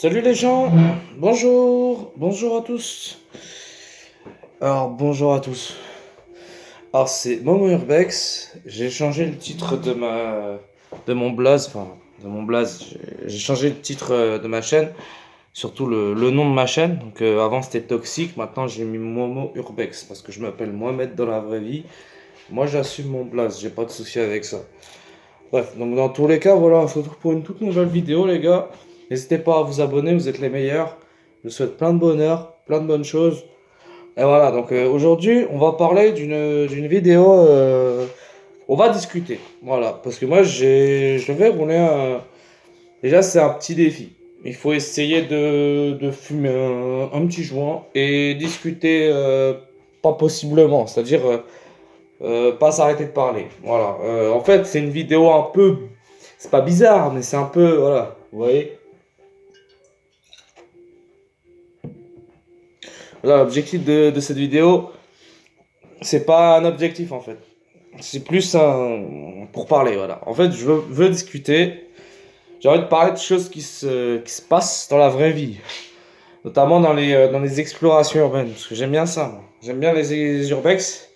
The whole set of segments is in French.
Salut les gens, bonjour à tous. Alors bonjour à tous. Alors c'est Momo Urbex. J'ai changé le titre de mon blaze, J'ai changé le titre de ma chaîne, surtout le nom de ma chaîne. Donc avant c'était Toxique, maintenant j'ai mis Momo Urbex parce que je m'appelle Mohamed dans la vraie vie. Moi j'assume mon blaze, j'ai pas de souci avec ça. Bref, donc dans tous les cas, voilà, on se retrouve pour une toute nouvelle vidéo, les gars. N'hésitez pas à vous abonner, vous êtes les meilleurs. Je vous souhaite plein de bonheur, plein de bonnes choses. Et voilà, donc aujourd'hui, on va parler d'une vidéo. On va discuter. Voilà, parce que moi, je vais rouler un. Déjà, c'est un petit défi. Il faut essayer de fumer un petit joint et discuter pas possiblement, c'est-à-dire pas s'arrêter de parler. Voilà. En fait, c'est une vidéo un peu. C'est pas bizarre, mais c'est un peu. Voilà. Vous voyez? Là, l'objectif de cette vidéo, c'est pas un objectif en fait. C'est plus un. Pour parler, voilà. En fait, veux discuter. J'ai envie de parler de choses qui se passent dans la vraie vie. Notamment dans les explorations urbaines. Parce que j'aime bien ça, moi. J'aime bien les urbex.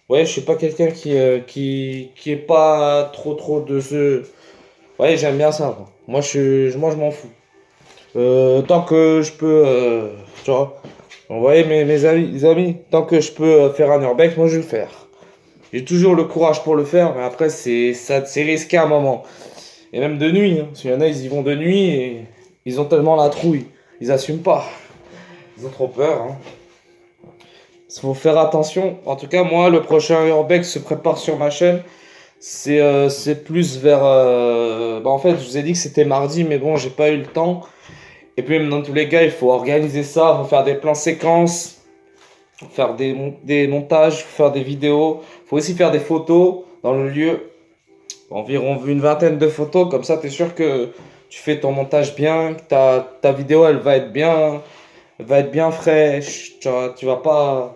Ouais, je suis pas quelqu'un qui est pas trop de ce. Ouais, j'aime bien ça, moi. Moi, je m'en fous. Tant que je peux, tu vois, envoyer mes amis, les amis, tant que je peux faire un urbex, moi je vais le faire. J'ai toujours le courage pour le faire, mais après c'est risqué à un moment. Et même de nuit, hein, parce qu'il y en a, ils y vont de nuit et ils ont tellement la trouille, ils assument pas, ils ont trop peur. Hein. Il faut faire attention. En tout cas, moi, le prochain urbex se prépare sur ma chaîne. C'est plus vers. En fait, je vous ai dit que c'était mardi, mais bon, j'ai pas eu le temps. Et puis même dans tous les cas, il faut organiser ça, il faut faire des plans séquences, faut faire des montages, faut faire des vidéos, il faut aussi faire des photos dans le lieu, environ une vingtaine de photos, comme ça tu es sûr que tu fais ton montage bien, que ta vidéo elle va être bien fraîche, tu vas pas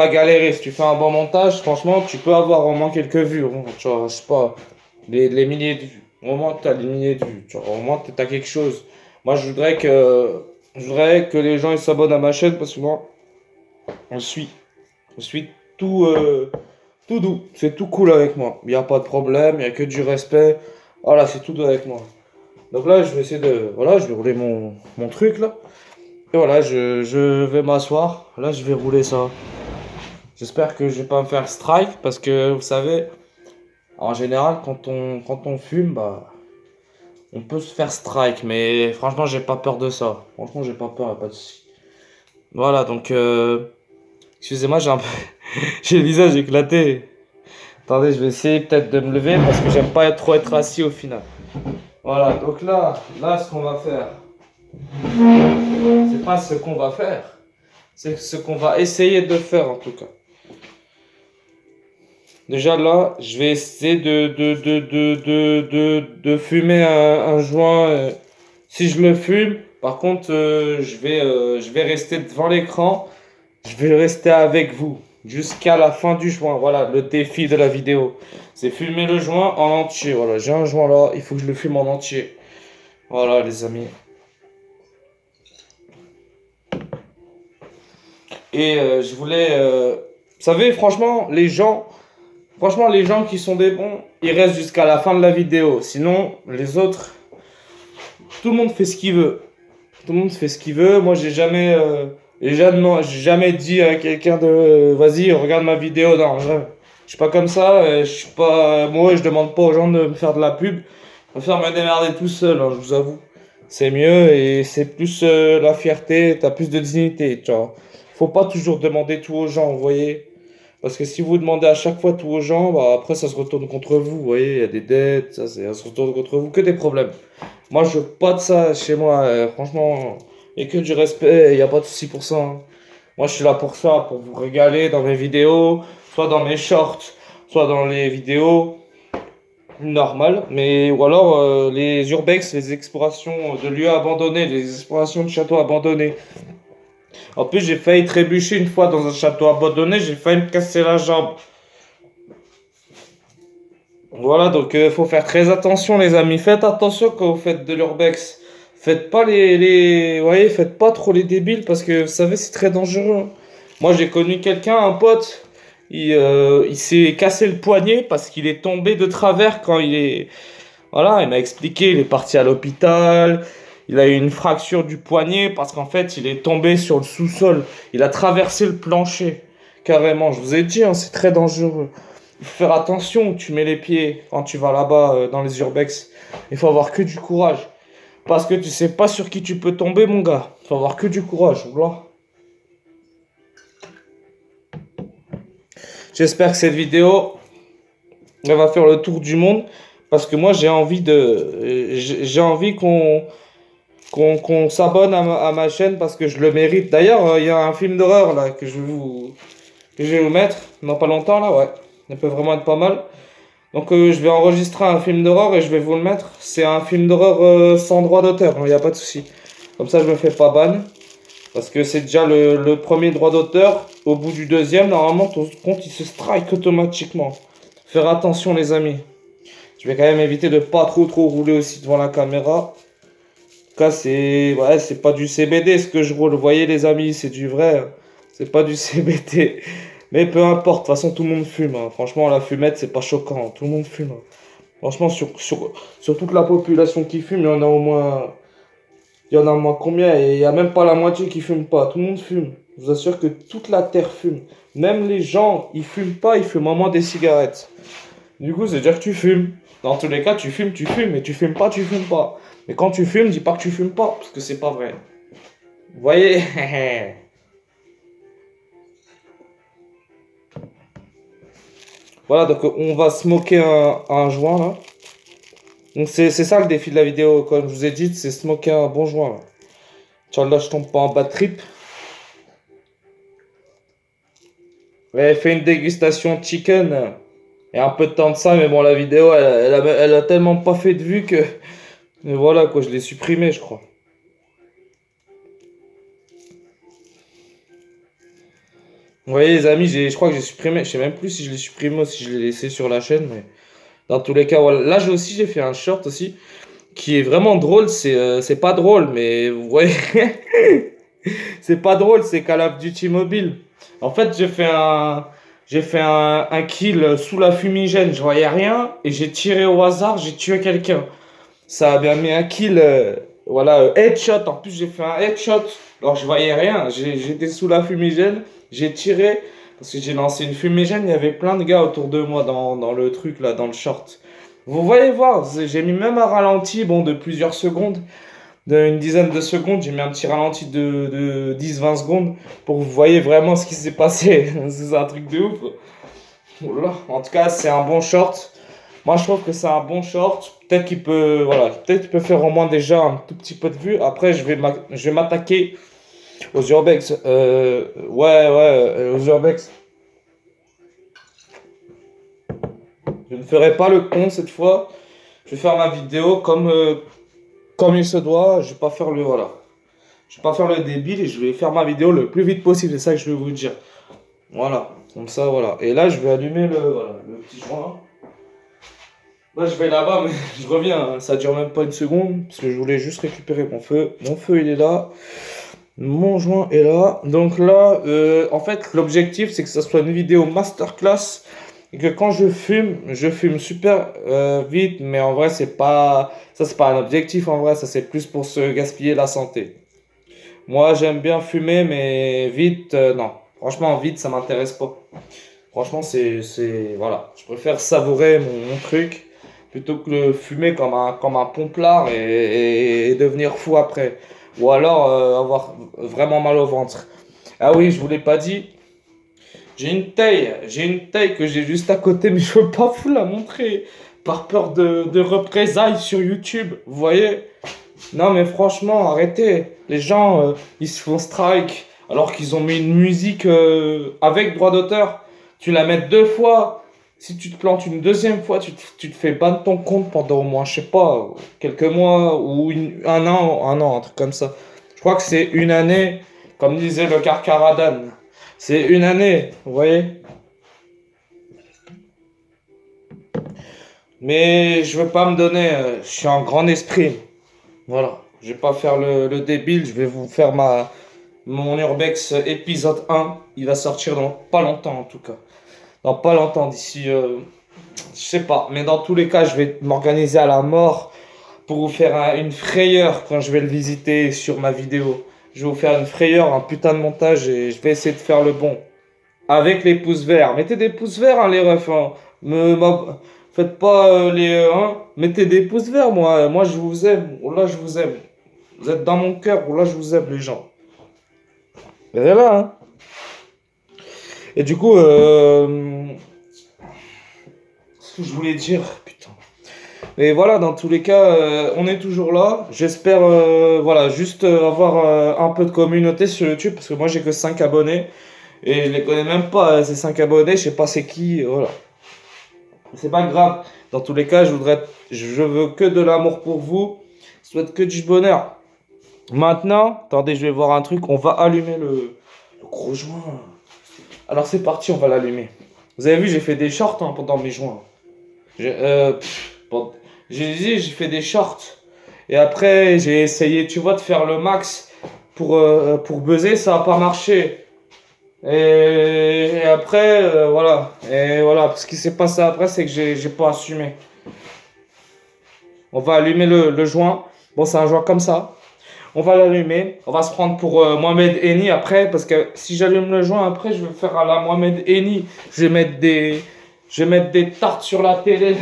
galérer. Si tu fais un bon montage, franchement, tu peux avoir au moins quelques vues, tu vois, je sais pas, les milliers de vues. Au moins, tu as des milliers de vues, tu vois, au moins tu as quelque chose. Moi, je voudrais que les gens ils s'abonnent à ma chaîne parce que moi, on suis, je suis tout, tout doux. C'est tout cool avec moi. Il n'y a pas de problème, il n'y a que du respect. Voilà, c'est tout doux avec moi. Donc là, je vais essayer de. Voilà, je vais rouler mon truc là. Et voilà, je vais m'asseoir. Là, je vais rouler ça. J'espère que je vais pas me faire strike parce que vous savez, en général, quand on fume, bah, on peut se faire strike. Mais franchement, j'ai pas peur de ça. Franchement, j'ai pas peur, y a pas de souci. Voilà, donc, excusez-moi, j'ai un peu, j'ai le visage éclaté. Attendez, je vais essayer peut-être de me lever parce que j'aime pas trop être assis au final. Voilà, donc là, ce qu'on va faire, c'est pas ce qu'on va faire, c'est ce qu'on va essayer de faire en tout cas. Déjà là, je vais essayer de fumer un joint. Si je le fume, par contre, je vais rester devant l'écran. Je vais rester avec vous jusqu'à la fin du joint. Voilà, le défi de la vidéo. C'est fumer le joint en entier. Voilà, j'ai un joint là, il faut que je le fume en entier. Voilà, les amis. Et je voulais... vous savez, franchement, les gens qui sont des bons, ils restent jusqu'à la fin de la vidéo. Sinon, les autres, tout le monde fait ce qu'il veut. Tout le monde fait ce qu'il veut. Moi, j'ai jamais dit à quelqu'un de vas-y, regarde ma vidéo. Non, je suis pas comme ça. Je suis pas, moi, je demande pas aux gens de me faire de la pub. Je préfère me démerder tout seul, hein, je vous avoue. C'est mieux et c'est plus la fierté. T'as plus de dignité, tu vois. Faut pas toujours demander tout aux gens, vous voyez. Parce que si vous demandez à chaque fois tout aux gens, bah après ça se retourne contre vous, vous voyez. Il y a des dettes, ça se retourne contre vous, que des problèmes. Moi, je veux pas de ça chez moi. Franchement, il n'y a que du respect, il n'y a pas de souci pour ça. Hein. Moi, je suis là pour ça, pour vous régaler dans mes vidéos, soit dans mes shorts, soit dans les vidéos normales. Mais, ou alors les urbex, les explorations de lieux abandonnés, les explorations de châteaux abandonnés. En plus, j'ai failli trébucher une fois dans un château abandonné, j'ai failli me casser la jambe. Voilà, donc faut faire très attention, les amis. Faites attention quand vous faites de l'urbex. Faites pas voyez, faites pas trop les débiles parce que vous savez, c'est très dangereux. Moi, j'ai connu quelqu'un, un pote, il s'est cassé le poignet parce qu'il est tombé de travers quand il est. Voilà, il m'a expliqué, il est parti à l'hôpital, il a eu une fracture du poignet parce qu'en fait, il est tombé sur le sous-sol. Il a traversé le plancher, carrément. Je vous ai dit, hein, c'est très dangereux. Il faut faire attention où tu mets les pieds quand tu vas là-bas dans les urbex. Il faut avoir que du courage. Parce que tu sais pas sur qui tu peux tomber, mon gars. Il faut avoir que du courage. Voilà. J'espère que cette vidéo elle va faire le tour du monde. Parce que moi, j'ai envie qu'on s'abonne à ma chaîne parce que je le mérite. D'ailleurs, il y a un film d'horreur là que je vais vous mettre dans pas longtemps là, ouais. Ça peut vraiment être pas mal. Donc je vais enregistrer un film d'horreur et je vais vous le mettre. C'est un film d'horreur sans droit d'auteur, il n'y a pas de souci. Comme ça je me fais pas ban. Parce que c'est déjà le premier droit d'auteur. Au bout du deuxième, normalement ton compte il se strike automatiquement. Faire attention les amis. Je vais quand même éviter de pas trop rouler aussi devant la caméra. En tout cas c'est pas du CBD ce que je roule. Vous voyez les amis, c'est du vrai. C'est pas du CBD. Mais peu importe, de toute façon tout le monde fume, hein. Franchement la fumette c'est pas choquant, tout le monde fume, hein. Franchement sur toute la population qui fume, il y en a au moins. Il y en a au moins combien? Et il y a même pas la moitié qui fume pas, tout le monde fume. Je vous assure que toute la terre fume. Même les gens, ils fument pas, ils fument au moins des cigarettes. Du coup, c'est dire que tu fumes. Dans tous les cas, tu fumes, mais tu fumes pas, tu fumes pas. Mais quand tu fumes, dis pas que tu fumes pas, parce que c'est pas vrai. Vous voyez? Voilà, donc on va smoker un joint là. Donc c'est ça le défi de la vidéo, comme je vous ai dit, c'est smoker un bon joint là. Inch'Allah, je tombe pas en bad trip. Ouais, fait une dégustation chicken. Et un peu de temps de ça, mais bon, la vidéo, elle a tellement pas fait de vues que. Mais voilà quoi, je l'ai supprimé, je crois. Vous voyez les amis, je crois que j'ai supprimé. Je sais même plus si je l'ai supprimé ou si je l'ai laissé sur la chaîne, mais. Dans tous les cas, voilà. Là, j'ai fait un short aussi qui est vraiment drôle. C'est pas drôle, mais vous voyez, c'est pas drôle, c'est Call of Duty Mobile. En fait, j'ai fait un kill sous la fumigène, je voyais rien, et j'ai tiré au hasard, j'ai tué quelqu'un. Ça a bien mis un kill, voilà, headshot. En plus, j'ai fait un headshot, alors je voyais rien. J'étais sous la fumigène, j'ai tiré, parce que j'ai lancé une fumigène, il y avait plein de gars autour de moi dans le truc là, dans le short. Vous voyez voir, j'ai mis même un ralenti, bon, de plusieurs secondes, d'une dizaine de secondes, j'ai mis un petit ralenti de 10-20 secondes pour que vous voyez vraiment ce qui s'est passé. C'est un truc de ouf. Oula. En tout cas, c'est un bon short. Moi, je trouve que c'est un bon short. Peut-être qu'il peut, voilà, peut-être qu'il peut faire au moins déjà un tout petit peu de vue. Après, je vais m'attaquer aux urbex. Aux urbex. Je ne ferai pas le con cette fois. Je vais faire ma vidéo comme il se doit. Je vais pas faire voilà. Je vais pas faire le débile et je vais faire ma vidéo le plus vite possible. C'est ça que je vais vous dire. Voilà, comme ça, voilà. Et là, je vais allumer le petit joint. Là, je vais là-bas, mais je reviens, hein. Ça dure même pas une seconde parce que je voulais juste récupérer mon feu. Mon feu, il est là. Mon joint est là. Donc là, en fait, l'objectif, c'est que ça soit une vidéo masterclass et que quand je fume super vite. Mais en vrai, c'est pas un objectif. En vrai, ça c'est plus pour se gaspiller la santé. Moi, j'aime bien fumer, mais vite, non. Franchement, vite, ça m'intéresse pas. Franchement, voilà. Je préfère savourer mon truc plutôt que le fumer comme un pomplard et devenir fou après. Ou alors avoir vraiment mal au ventre. Ah oui, je vous l'ai pas dit. J'ai une taille que j'ai juste à côté, mais je veux pas vous la montrer. Par peur de représailles sur YouTube. Vous voyez? Non, mais franchement, arrêtez. Les gens, ils se font strike alors qu'ils ont mis une musique avec droit d'auteur. Tu la mets deux fois. Si tu te plantes une deuxième fois, tu te fais ban ton compte pendant au moins, je sais pas, quelques mois ou un an, un truc comme ça. Je crois que c'est une année, comme disait le Carcaradan. C'est une année, vous voyez? Mais je veux pas me donner, je suis un grand esprit. Voilà. Je vais pas faire le débile, je vais vous faire mon Urbex épisode 1. Il va sortir dans pas longtemps en tout cas. Dans pas longtemps, d'ici, je sais pas. Mais dans tous les cas, je vais m'organiser à la mort pour vous faire une frayeur quand je vais le visiter sur ma vidéo. Je vais vous faire une frayeur, un putain de montage et je vais essayer de faire le bon. Avec les pouces verts. Mettez des pouces verts, hein, les refs. Hein. Faites pas mettez des pouces verts, moi. Moi, je vous aime. Oh là, je vous aime. Vous êtes dans mon cœur. Oh là, je vous aime, les gens. Et là, hein. Et du coup, ce que je voulais dire, putain. Mais voilà, dans tous les cas, on est toujours là. J'espère, voilà, juste avoir un peu de communauté sur YouTube parce que moi, j'ai que 5 abonnés. Et je les connais même pas, ces 5 abonnés, je sais pas c'est qui, voilà. C'est pas grave. Dans tous les cas, je veux que de l'amour pour vous. Je souhaite que du bonheur. Maintenant, attendez, je vais voir un truc. On va allumer le gros joint. Alors c'est parti, on va l'allumer. Vous avez vu, j'ai fait des shorts hein, pendant mes joints. J'ai dit, j'ai fait des shorts. Et après, j'ai essayé, tu vois, de faire le max pour buzzer. Ça n'a pas marché. Et après, voilà. Et voilà, ce qui s'est passé après, c'est que j'ai pas assumé. On va allumer le joint. Bon, c'est un joint comme ça. On va l'allumer. On va se prendre pour Mohamed Eni après. Parce que si j'allume le joint après, je vais faire à la Mohamed Eni. Je vais mettre des tartes sur la télé.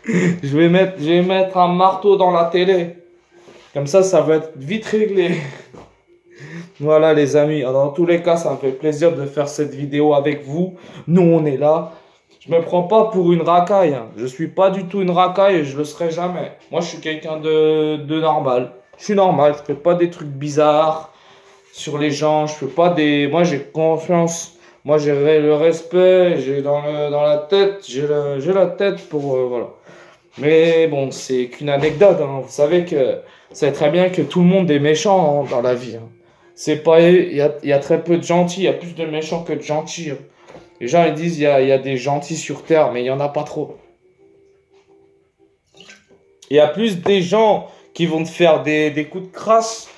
Je vais mettre un marteau dans la télé. Comme ça va être vite réglé. Voilà les amis, dans tous les cas, ça me fait plaisir de faire cette vidéo avec vous. Nous, on est là. Je me prends pas pour une racaille. Hein. Je suis pas du tout une racaille et je le serai jamais. Moi, je suis quelqu'un de normal. Je suis normal, je fais pas des trucs bizarres sur les gens. Je fais pas des... Moi, j'ai confiance. Moi, j'ai le respect. J'ai dans la tête. J'ai la tête pour... voilà. Mais bon, c'est qu'une anecdote. Hein. Vous savez que... Vous savez très bien que tout le monde est méchant hein, dans la vie. Hein. C'est pas, il y a très peu de gentils, il y a plus de méchants que de gentils. Hein. Les gens ils disent il y a des gentils sur terre, mais il y en a pas trop. Il y a plus des gens qui vont te faire des coups de crasse,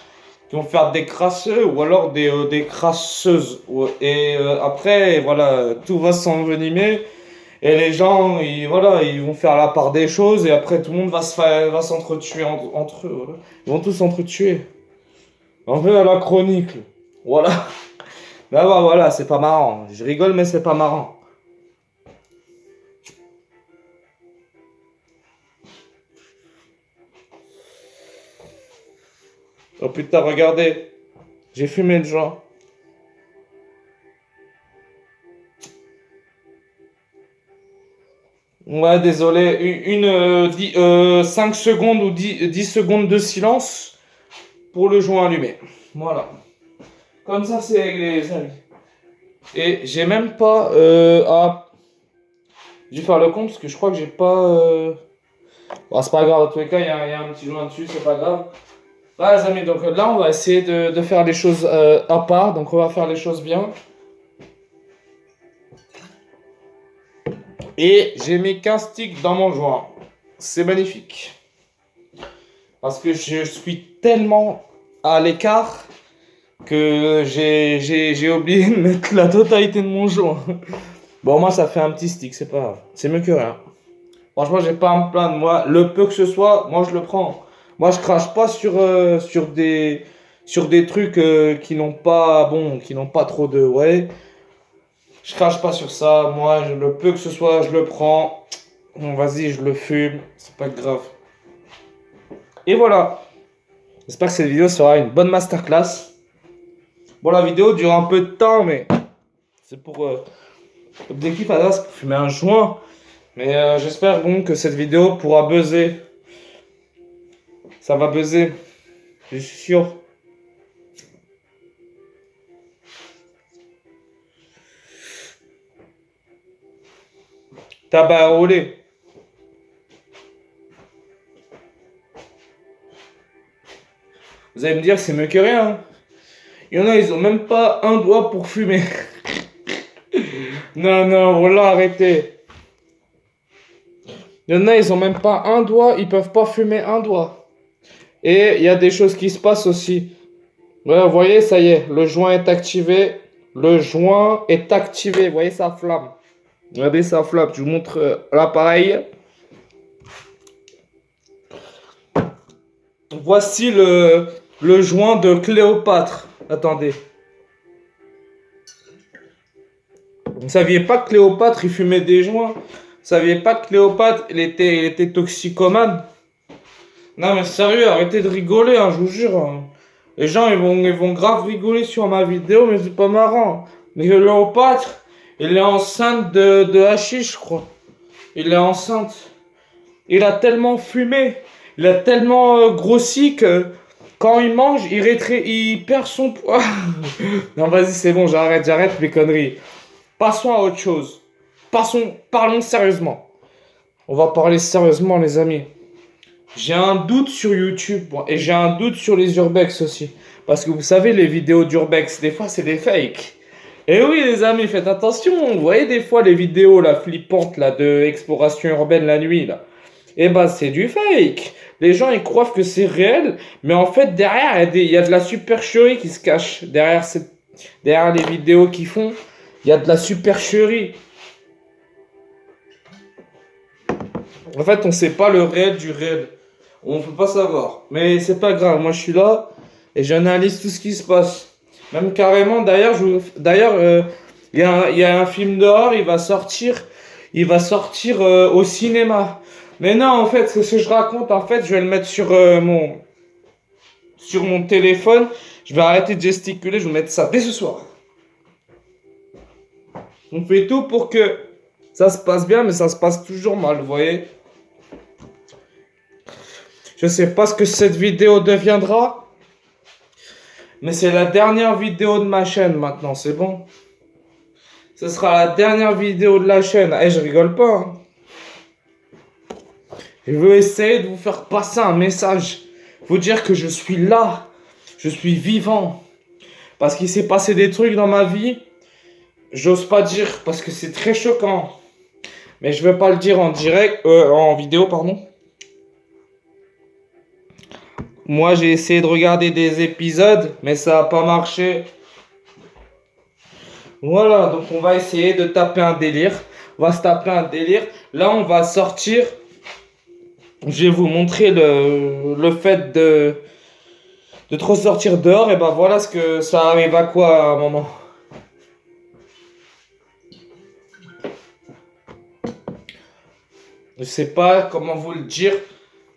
qui vont faire des crasseux ou alors des crasseuses. Et après, voilà, tout va s'envenimer et les gens, voilà, ils vont faire la part des choses et après tout le monde va s'entretuer entre eux. Voilà. Ils vont tous s'entretuer. Un peu à la chronique. Voilà. Là, bah, voilà, c'est pas marrant. Je rigole, mais c'est pas marrant. Oh putain, regardez. J'ai fumé le joint. Ouais, désolé. 5 secondes ou 10 secondes de silence pour le joint allumé. Voilà. Comme ça, c'est réglé, les amis. Et j'ai même pas à... Je vais faire le compte parce que je crois que j'ai pas... Bon, c'est pas grave, dans tous les cas, il y a un petit joint dessus, c'est pas grave. Voilà, les amis, donc là, on va essayer de faire les choses à part. Donc, on va faire les choses bien. Et j'ai mis 15 sticks dans mon joint. C'est magnifique. Parce que je suis tellement à l'écart que j'ai oublié de mettre la totalité de mon joint. Bon, moi, ça fait un petit stick, c'est pas grave. C'est mieux que rien. Franchement, j'ai pas à me plaindre. Moi, le peu que ce soit, moi, je le prends. Moi, je crache pas sur des trucs qui n'ont pas, bon, qui n'ont pas trop de, ouais. Je crache pas sur ça. Moi, le peu que ce soit, je le prends. Bon, vas-y, je le fume. C'est pas grave. Et voilà. J'espère que cette vidéo sera une bonne masterclass. Bon, la vidéo dure un peu de temps, mais c'est pour... l'objectif à la base, c'est pour fumer un joint. Mais j'espère bon que cette vidéo pourra buzzer. Ça va buzzer. Je suis sûr. Tabac à rouler. Vous allez me dire, c'est mieux que rien. Hein. Il y en a, ils ont même pas un doigt pour fumer. Non, non, voilà, arrêtez. Il y en a, ils ont même pas un doigt, ils peuvent pas fumer un doigt. Et il y a des choses qui se passent aussi. Ouais, vous voyez, ça y est, le joint est activé. Le joint est activé. Vous voyez sa flamme. Regardez sa flamme. Je vous montre l'appareil. Voici le joint de Cléopâtre. Attendez. Vous ne saviez pas que Cléopâtre, il fumait des joints? Vous ne saviez pas que Cléopâtre, il était toxicomane? Non mais sérieux, arrêtez de rigoler, hein, je vous jure. Hein. Les gens, ils vont grave rigoler sur ma vidéo, mais c'est pas marrant. Mais Cléopâtre, il est enceinte de hashish, je crois. Il est enceinte. Il a tellement fumé, il a tellement grossi que quand il mange, il perd son poids. Non, vas-y, c'est bon, j'arrête mes conneries. Passons à autre chose. Parlons sérieusement. On va parler sérieusement, les amis. J'ai un doute sur YouTube et j'ai un doute sur les urbex aussi. Parce que vous savez, les vidéos d'urbex, des fois, c'est des fakes. Et oui, les amis, faites attention. Vous voyez des fois les vidéos là, flippantes là, de exploration urbaine la nuit là. Eh ben, c'est du fake. Les gens, ils croient que c'est réel. Mais en fait, derrière, il y a de la supercherie qui se cache. Derrière les vidéos qu'ils font, il y a de la supercherie. En fait, on ne sait pas le réel du réel. On ne peut pas savoir. Mais c'est pas grave. Moi, je suis là et j'analyse tout ce qui se passe. Même carrément, d'ailleurs, il y a un film dehors, il va sortir au cinéma. Mais non, en fait, ce que je raconte, en fait, je vais le mettre sur mon téléphone. Je vais arrêter de gesticuler, je vais mettre ça dès ce soir. On fait tout pour que ça se passe bien, mais ça se passe toujours mal, vous voyez. Je sais pas ce que cette vidéo deviendra, mais c'est la dernière vidéo de ma chaîne maintenant, c'est bon. Ce sera la dernière vidéo de la chaîne. Eh, je rigole pas. Hein. Je veux essayer de vous faire passer un message. Vous dire que je suis là. Je suis vivant. Parce qu'il s'est passé des trucs dans ma vie. J'ose pas dire parce que c'est très choquant. Mais je vais pas le dire en vidéo, pardon. Moi, j'ai essayé de regarder des épisodes, mais ça n'a pas marché. Voilà, donc on va essayer de taper un délire. On va se taper un délire. Là, on va sortir. Je vais vous montrer le fait de trop sortir dehors. Et ben voilà ce que ça arrive à quoi à un moment. Je sais pas comment vous le dire.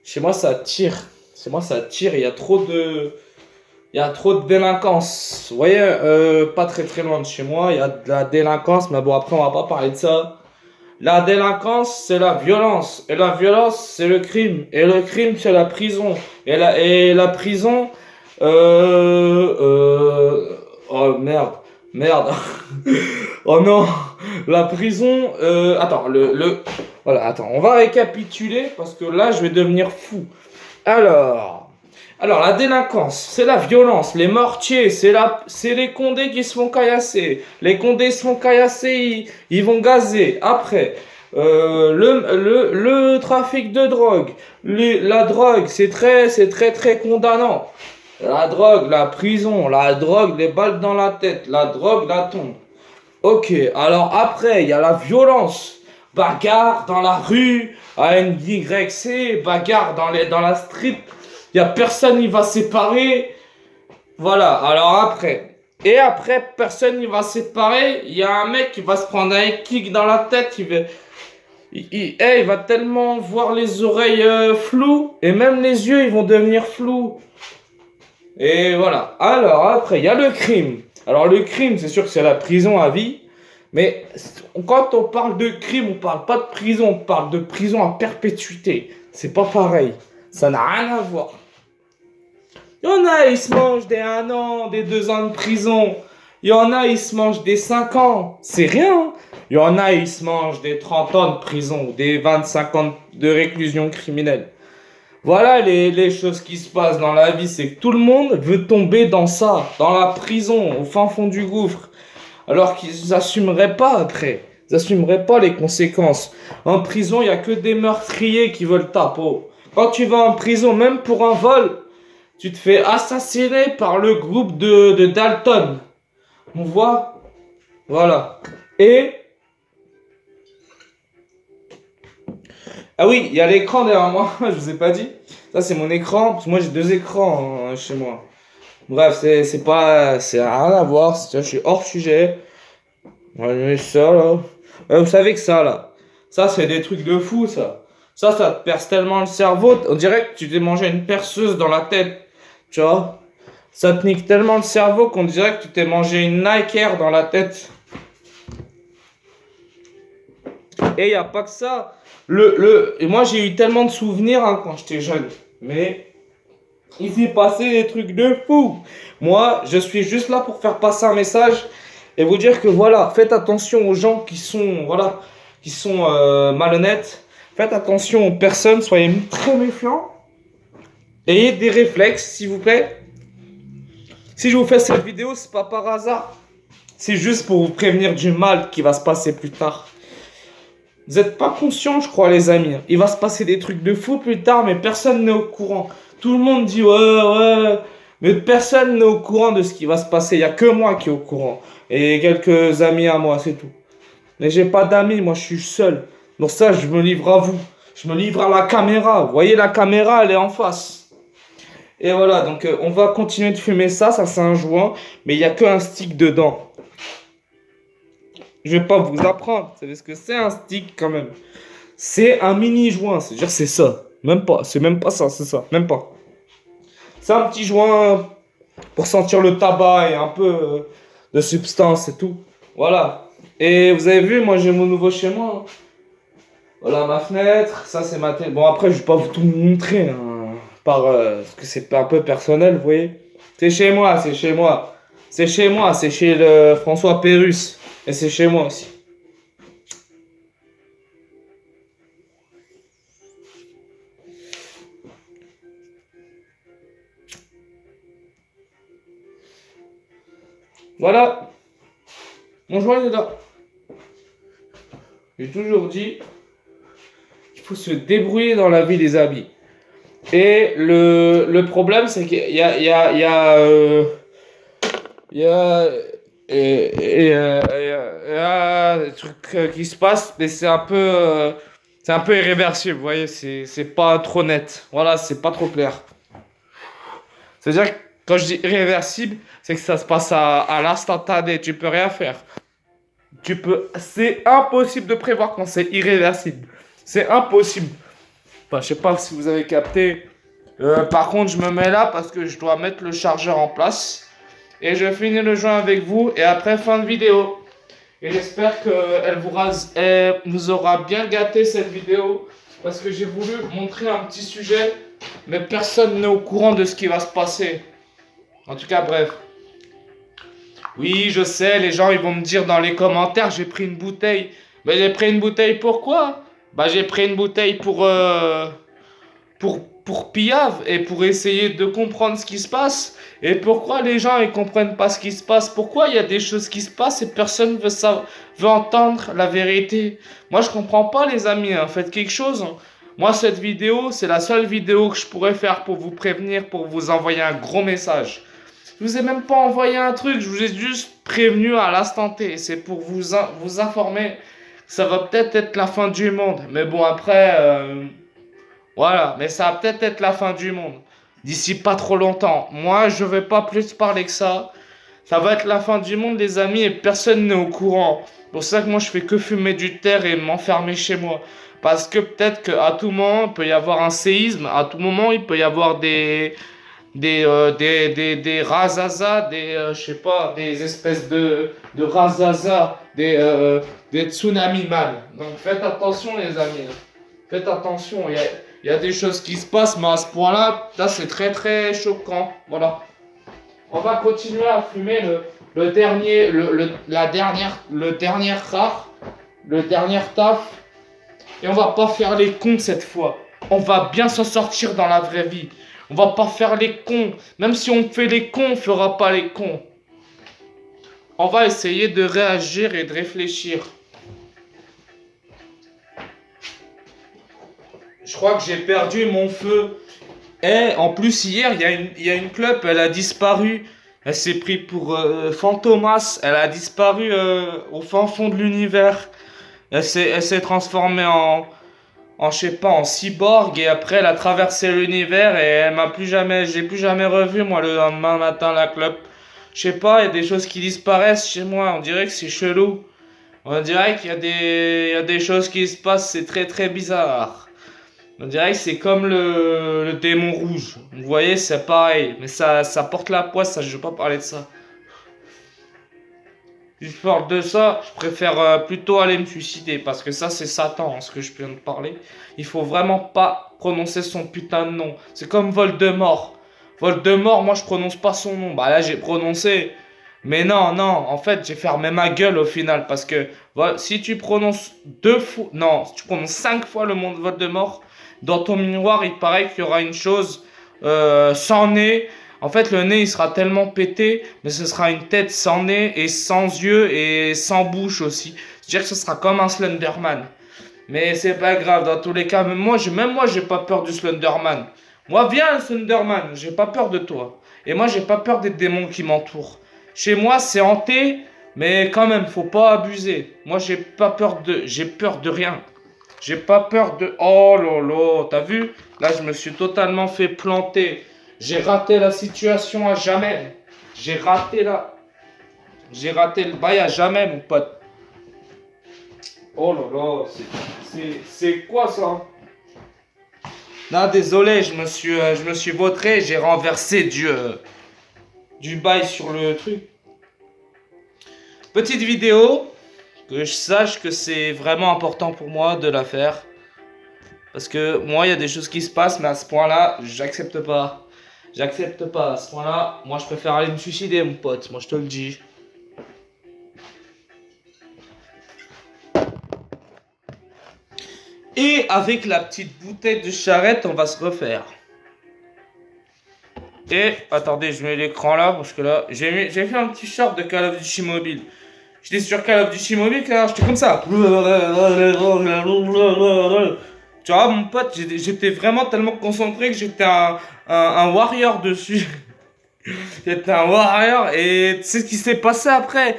Chez moi, ça tire. Chez moi, ça tire. Il y a trop de délinquance. Vous voyez, pas très très loin de chez moi, il y a de la délinquance. Mais bon, après, on va pas parler de ça. La délinquance, c'est la violence. Et la violence, c'est le crime. Et le crime, c'est la prison. Et la prison... Oh merde. Merde. Oh non. La prison... Attends, Voilà, attends. On va récapituler parce que là, je vais devenir fou. Alors, la délinquance, c'est la violence. Les mortiers, c'est les condés qui se font caillasser. Les condés se font caillasser, ils vont gazer. Après, le trafic de drogue. La drogue, c'est très, très condamnant. La drogue, la prison. La drogue, les balles dans la tête. La drogue, la tombe. Ok, alors après, il y a la violence. Bagarre dans la rue, à NYC, bagarre dans la street. Il n'y a personne qui va séparer. Voilà, alors après. Et après, personne ne va séparer. Il y a un mec qui va se prendre un kick dans la tête. Il va tellement voir les oreilles floues. Et même les yeux, ils vont devenir flous. Et voilà. Alors après, il y a le crime. Alors le crime, c'est sûr que c'est la prison à vie. Mais quand on parle de crime, on parle pas de prison. On parle de prison à perpétuité. C'est pas pareil. Ça n'a rien à voir. Il y en a, ils se mangent des 1 an, des 2 ans de prison. Il y en a, ils se mangent des 5 ans. C'est rien. Il y en a, ils se mangent des 30 ans de prison, des 25 ans de réclusion criminelle. Voilà les choses qui se passent dans la vie. C'est que tout le monde veut tomber dans ça, dans la prison, au fin fond du gouffre. Alors qu'ils n'assumeraient pas après. Ils n'assumeraient pas les conséquences. En prison, il n'y a que des meurtriers qui veulent ta peau. Quand tu vas en prison, même pour un vol, tu te fais assassiner par le groupe de Dalton. On voit? Voilà. Et... Ah oui, il y a l'écran derrière moi, je vous ai pas dit. Ça, c'est mon écran, parce que moi, j'ai 2 écrans chez moi. Bref, c'est pas... C'est rien à voir, je suis hors sujet. On va mettre ça, là. Vous savez que ça, là, ça, c'est des trucs de fou, ça. Ça te perce tellement le cerveau. On dirait que tu t'es mangé une perceuse dans la tête. Tu vois? Ça te nique tellement le cerveau qu'on dirait que tu t'es mangé une Nike Air dans la tête. Et il n'y a pas que ça. Et moi, j'ai eu tellement de souvenirs quand j'étais jeune. Mais il s'est passé des trucs de fou. Moi, je suis juste là pour faire passer un message et vous dire que voilà, faites attention aux gens qui sont, voilà, qui sont malhonnêtes. Faites attention aux personnes, soyez très méfiants. Ayez des réflexes, s'il vous plaît. Si je vous fais cette vidéo, c'est pas par hasard. C'est juste pour vous prévenir du mal qui va se passer plus tard. Vous n'êtes pas conscients, je crois, les amis. Il va se passer des trucs de fou plus tard, mais personne n'est au courant. Tout le monde dit ouais, mais personne n'est au courant de ce qui va se passer. Il n'y a que moi qui est au courant. Et quelques amis à moi, c'est tout. Mais j'ai pas d'amis, moi je suis seul. Donc ça, je me livre à vous. Je me livre à la caméra. Vous voyez, la caméra, elle est en face. Et voilà, donc on va continuer de fumer ça c'est un joint, mais il n'y a qu'un stick dedans. Je vais pas vous apprendre, vous savez ce que c'est un stick quand même. C'est un mini joint, c'est-à-dire c'est ça. Même pas, c'est même pas ça, c'est ça, même pas. C'est un petit joint pour sentir le tabac et un peu de substance et tout. Voilà. Et vous avez vu, moi j'ai mon nouveau chez moi. Voilà ma fenêtre, ça c'est ma télé. Bon après je vais pas vous tout montrer, parce que c'est un peu personnel, vous voyez. C'est chez moi, c'est chez moi. C'est chez moi, c'est chez le François Pérusse. Et c'est chez moi aussi. Voilà. Mon joint est là. J'ai toujours dit qu'il faut se débrouiller dans la vie des amis. Et le problème, c'est qu'il y a des trucs qui se passent, mais c'est un peu irréversible, vous voyez, c'est pas trop net. Voilà, c'est pas trop clair. C'est-à-dire que quand je dis irréversible, c'est que ça se passe à l'instantané, tu peux rien faire. C'est impossible de prévoir quand c'est irréversible. C'est impossible. Enfin, je sais pas si vous avez capté. Par contre, je me mets là parce que je dois mettre le chargeur en place. Et je finis le joint avec vous. Et après, fin de vidéo. Et j'espère qu'elle vous aura bien gâté cette vidéo. Parce que j'ai voulu montrer un petit sujet. Mais personne n'est au courant de ce qui va se passer. En tout cas, bref. Oui, je sais, les gens ils vont me dire dans les commentaires, j'ai pris une bouteille. Mais j'ai pris une bouteille pourquoi? Bah j'ai pris une bouteille pour pillave et pour essayer de comprendre ce qui se passe. Et pourquoi les gens ils comprennent pas ce qui se passe? Pourquoi il y a des choses qui se passent et personne veut entendre la vérité? Moi je comprends pas les amis, hein. Faites quelque chose. Hein. Moi cette vidéo, c'est la seule vidéo que je pourrais faire pour vous prévenir, pour vous envoyer un gros message. Je vous ai même pas envoyé un truc, je vous ai juste prévenu à l'instant T. C'est pour vous informer que ça va peut-être être la fin du monde. Mais bon, après, voilà. Mais ça va peut-être être la fin du monde. D'ici pas trop longtemps. Moi, je vais pas plus parler que ça. Ça va être la fin du monde, les amis, et personne n'est au courant. C'est pour ça que moi, je fais que fumer du terre et m'enfermer chez moi. Parce que peut-être qu'à tout moment, il peut y avoir un séisme. À tout moment, il peut y avoir des razaza, je sais pas, des espèces de razaza, des tsunamis mal. Donc faites attention les amis. Faites attention, il y a des choses qui se passent, mais à ce point-là, là c'est très très choquant. Voilà. On va continuer à fumer le dernier rare, le dernier taf. Et on va pas faire les cons cette fois. On va bien s'en sortir dans la vraie vie. On va pas faire les cons. Même si on fait les cons, on fera pas les cons. On va essayer de réagir et de réfléchir. Je crois que j'ai perdu mon feu. Et en plus, hier, il y a une club, elle a disparu. Elle s'est pris pour Fantomas. Elle a disparu au fin fond de l'univers. Elle s'est transformée je sais pas, en cyborg. Et après, elle a traversé l'univers. Et elle m'a plus jamais, j'ai plus jamais revu, moi, le lendemain matin, la club. Je sais pas, il y a des choses qui disparaissent chez moi. On dirait que c'est chelou. On dirait il y a des choses qui se passent. C'est très, très bizarre. On dirait que c'est comme le démon rouge. Vous voyez, c'est pareil. Mais ça porte la poisse, ça, je veux pas parler de ça. Si je parle de ça, je préfère plutôt aller me suicider. Parce que ça, c'est Satan, ce que je viens de parler. Il faut vraiment pas prononcer son putain de nom. C'est comme Voldemort. Voldemort, moi, je prononce pas son nom. Bah là, j'ai prononcé. Mais non, non, en fait, j'ai fermé ma gueule au final. Parce que voilà, si tu prononces deux fois. Non, si tu prononces 5 fois le nom de Voldemort, dans ton miroir, il paraît qu'il y aura une chose sans nez. En fait, le nez, il sera tellement pété, mais ce sera une tête sans nez et sans yeux et sans bouche aussi. C'est-à-dire que ce sera comme un Slenderman. Mais c'est pas grave, dans tous les cas, même moi, j'ai pas peur du Slenderman. Moi, viens, Slenderman, j'ai pas peur de toi. Et moi, j'ai pas peur des démons qui m'entourent. Chez moi, c'est hanté, mais quand même, faut pas abuser. Moi, j'ai peur de rien. J'ai pas peur de... Oh lolo, t'as vu? Là, je me suis totalement fait planter. J'ai raté la situation à jamais. J'ai raté le bail à jamais, mon pote. Oh lolo, c'est quoi ça? Non, désolé, je me suis vautré, j'ai renversé du bail sur le truc. Petite vidéo, que je sache que c'est vraiment important pour moi de la faire. Parce que moi, il y a des choses qui se passent, mais à ce point-là, j'accepte pas. J'accepte pas. À ce point-là, moi, je préfère aller me suicider, mon pote. Moi, je te le dis. Et avec la petite bouteille de charrette, on va se refaire. Et, attendez, je mets l'écran là, parce que là, j'ai fait un petit short de Call of Duty Mobile. J'étais sur Call of Duty Mobile, là, j'étais comme ça. Tu vois, mon pote, j'étais vraiment tellement concentré que j'étais un warrior dessus. J'étais un warrior et tu sais ce qui s'est passé après?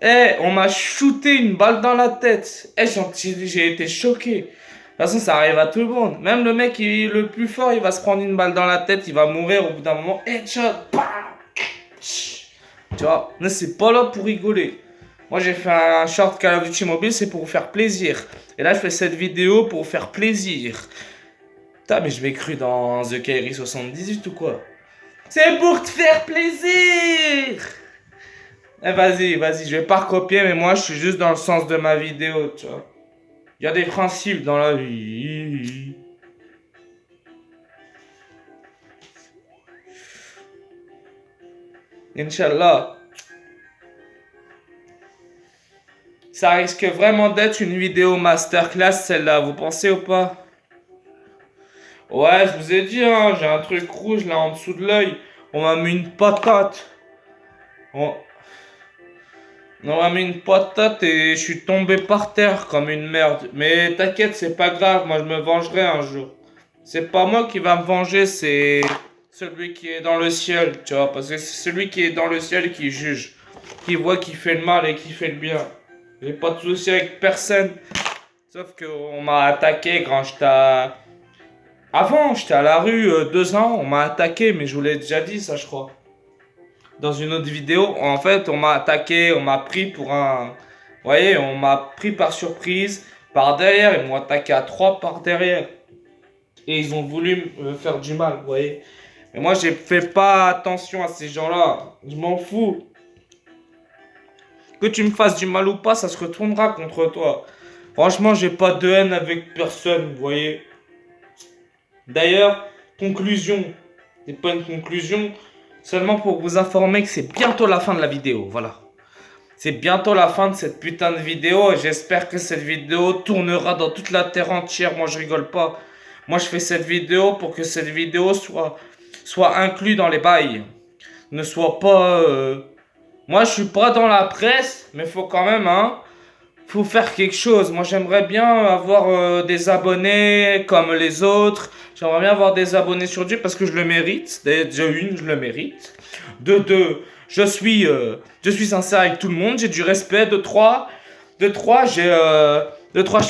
Eh, on m'a shooté une balle dans la tête. Eh, j'ai été choqué. De toute façon, ça arrive à tout le monde. Même le mec qui est le plus fort, il va se prendre une balle dans la tête, il va mourir au bout d'un moment. Headshot. Tu vois, mais c'est pas là pour rigoler. Moi, j'ai fait un short Call of Duty Mobile, c'est pour vous faire plaisir. Et là, je fais cette vidéo pour vous faire plaisir. Putain, mais je m'ai cru dans The Kairi 78 ou quoi? C'est pour te faire plaisir! Eh, vas-y, je vais pas recopier, mais moi, je suis juste dans le sens de ma vidéo, tu vois. Il y a des principes dans la vie. Inch'Allah. Ça risque vraiment d'être une vidéo masterclass, celle-là, vous pensez ou pas? Ouais, je vous ai dit, hein, j'ai un truc rouge là en dessous de l'œil. On m'a mis une patate. On... On m'a mis une patate et je suis tombé par terre comme une merde. Mais t'inquiète, c'est pas grave, moi je me vengerai un jour. C'est pas moi qui va me venger, c'est celui qui est dans le ciel, tu vois. Parce que c'est celui qui est dans le ciel qui juge. Qui voit qui fait le mal et qui fait le bien. J'ai pas de souci avec personne. Sauf qu'on m'a attaqué quand j'étais à... Avant, j'étais à la rue 2 ans, on m'a attaqué, mais je vous l'ai déjà dit ça, je crois. Dans une autre vidéo, en fait, on m'a attaqué, on m'a pris pour un... Vous voyez, on m'a pris par surprise, par derrière, ils m'ont attaqué à 3 par derrière. Et ils ont voulu me faire du mal, vous voyez. Mais moi, j'ai fait pas attention à ces gens-là. Je m'en fous. Que tu me fasses du mal ou pas, ça se retournera contre toi. Franchement, j'ai pas de haine avec personne, vous voyez. D'ailleurs, conclusion. C'est pas une conclusion, seulement pour vous informer que c'est bientôt la fin de la vidéo, voilà. C'est bientôt la fin de cette putain de vidéo et j'espère que cette vidéo tournera dans toute la terre entière. Moi, je rigole pas. Moi, je fais cette vidéo pour que cette vidéo soit inclue dans les bails. Ne soit pas... Moi, je suis pas dans la presse, mais faut quand même, hein... Faut faire quelque chose. Moi, j'aimerais bien avoir des abonnés comme les autres. J'aimerais bien avoir des abonnés sur Dieu parce que je le mérite. Déjà une, je le mérite. De deux, je suis sincère avec tout le monde. J'ai du respect. De trois, je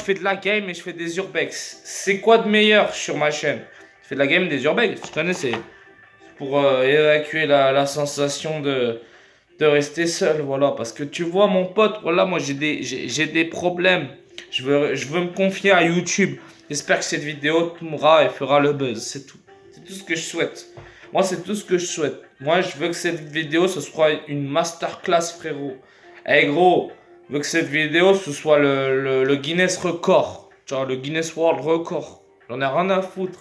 fais de la game et je fais des urbex. C'est quoi de meilleur sur ma chaîne? Je fais de la game et des urbex. Tu connais, c'est pour évacuer la sensation de rester seul, voilà. Parce que tu vois, mon pote, voilà, moi j'ai des problèmes. Je veux me confier à YouTube. J'espère que cette vidéo tombera et fera le buzz. C'est tout. C'est tout ce que je souhaite. Moi, c'est tout ce que je souhaite. Moi, je veux que cette vidéo, ce soit une masterclass, frérot. Eh gros, je veux que cette vidéo, ce soit le Guinness record. Genre le Guinness World Record. J'en ai rien à foutre.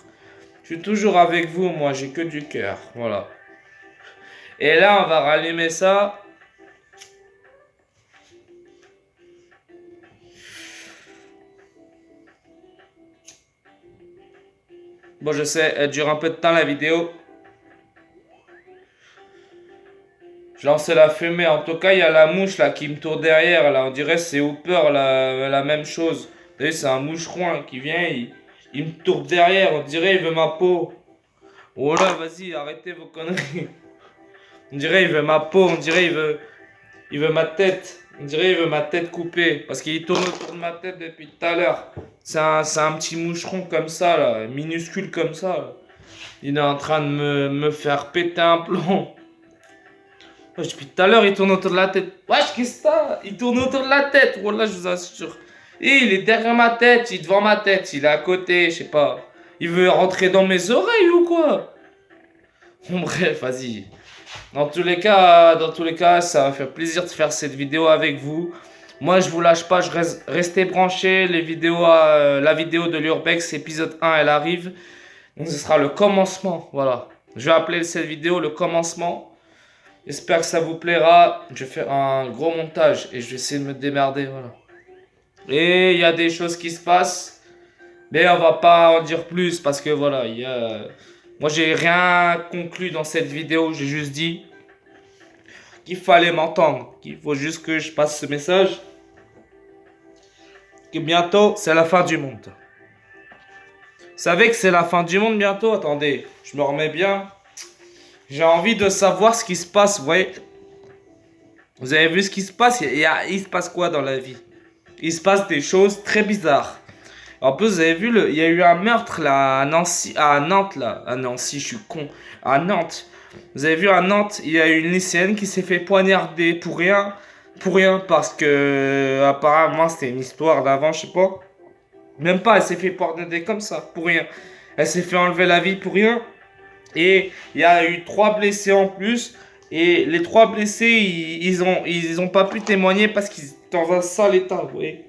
Je suis toujours avec vous, moi, j'ai que du cœur. Voilà. Et là, on va rallumer ça. Bon, je sais, elle dure un peu de temps la vidéo. Je lançais la fumée. En tout cas, il y a la mouche là qui me tourne derrière. Là, on dirait que c'est Hooper la même chose. Vous savez, c'est un moucheron qui vient, il me tourne derrière. On dirait il veut ma peau. Oh là, vas-y, arrêtez vos conneries. On dirait il veut ma peau. On dirait il veut ma tête. On dirait il veut ma tête coupée. Parce qu'il tourne autour de ma tête depuis tout à l'heure. C'est un petit moucheron comme ça, là, minuscule comme ça. Là. Il est en train de me faire péter un plomb. Wesh, depuis tout à l'heure, il tourne autour de la tête. Wesh, qu'est-ce que ça? Il tourne autour de la tête. Wallah, je vous assure. Et il est derrière ma tête, il est devant ma tête, il est à côté, je sais pas. Il veut rentrer dans mes oreilles ou quoi? Bon, bref, vas-y. Dans tous les cas, ça va faire plaisir de faire cette vidéo avec vous. Moi, je vous lâche pas, restez branchés. La vidéo de l'Urbex, épisode 1, elle arrive. Donc, ce sera le commencement, voilà. Je vais appeler cette vidéo le commencement. J'espère que ça vous plaira. Je vais faire un gros montage et je vais essayer de me démerder, voilà. Et il y a des choses qui se passent, mais on va pas en dire plus parce que voilà, moi j'ai rien conclu dans cette vidéo, j'ai juste dit qu'il fallait m'entendre, qu'il faut juste que je passe ce message, que bientôt c'est la fin du monde. Vous savez que c'est la fin du monde bientôt? Attendez, je me remets bien. J'ai envie de savoir ce qui se passe, vous voyez. Vous avez vu ce qui se passe? Il se passe quoi dans la vie? Il se passe des choses très bizarres. En plus, vous avez vu, il y a eu un meurtre là à Nantes là. À Nancy, je suis con. À Nantes. Vous avez vu à Nantes, il y a eu une lycéenne qui s'est fait poignarder pour rien. Pour rien parce que apparemment c'était une histoire d'avant, je sais pas. Même pas, elle s'est fait poignarder comme ça, pour rien. Elle s'est fait enlever la vie pour rien. Et il y a eu 3 blessés en plus. Et les 3 blessés, ils ont pas pu témoigner parce qu'ils étaient dans un sale état, vous voyez.